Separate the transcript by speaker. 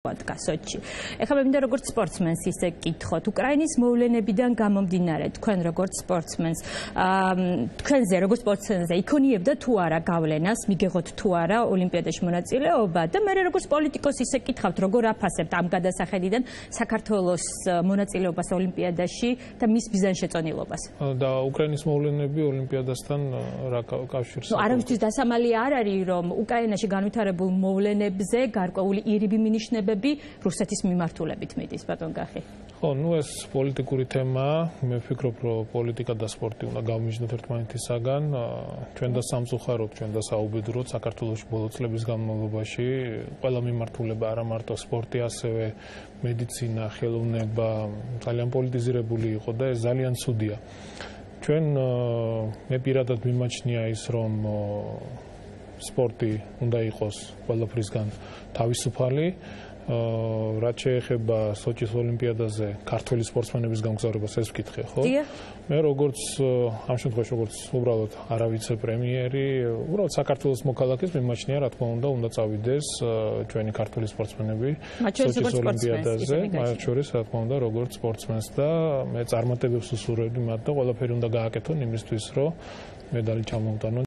Speaker 1: Sotchi. Ეხლა მე მინდა როგორც სპორტსმენს ისე გკითხოთ. უკრაინის მოვლენებიდან გამომდინარე, თქვენ როგორც სპორტსმენს, თქვენზე როგორც სპორტსმენზე იქონიებდა თუ არა გავლენას, მიგეღოთ თუ არა ოლიმპიადაში მონაწილეობა და მე როგორც პოლიტიკოსი ისე გკითხავთ, როგორ აფასებთ ამ გადასახედიდან საქართველოს მონაწილეობას ოლიმპიადაში და მის ბიზანშეწონილობას?
Speaker 2: და უკრაინის მოვლენები ოლიმპიადასთან რა კავშირს?
Speaker 1: არავისთვის დასამალი არ არის, რომ უკრაინაში განვითარებულ მოვლენებზე გარკვეული ირიბი მინიშნებები რუსეთის მიმართულებით მიდის, ბატონ გახი.
Speaker 2: ხო, ეს პოლიტიკური თემაა. მე ვფიქრობ, რომ პოლიტიკა და სპორტი უნდა გავმიჯნოთ ერთმანეთისაგან. ჩვენ და სამწუხაროდ, ჩვენ და საუბედუროდ საქართველოში ბოლო წლების განმავლობაში ყველა მიმართულება, არა მარტო სპორტი, ასევე მედიცინა, ხელოვნება ძალიან პოლიტიზირებული იყო და ეს ძალიან ცუდია. ჩვენ მე პირადად მიმაჩნია ის, რომ სპორტი უნდა იყოს ყველაფრისგან თავისუფალი. რაც შეეხება სოჩის ოლიმპიადაზე ქართველი სპორტსმენების გამგზავრებას ეს ვკითხე, ხო? მე როგორც ამ შემთხვევაში როგორც უბრალოდ არა ვიცე-პრემიერი, უბრალოდ საქართველოს მოქალაქეს მიმაჩნია, რა თქმა უნდა წავიდეს ჩვენი ქართველი სპორტსმენები სოჩის ოლიმპიადაზე, მათ შორის რა თქმა უნდა როგორც სპორტსმენს და მე წარმატებებს უსურვებდი მათ და ყველაფერი უნდა გააკეთონ იმისთვის, რომ მედალი ჩამოუტანონ.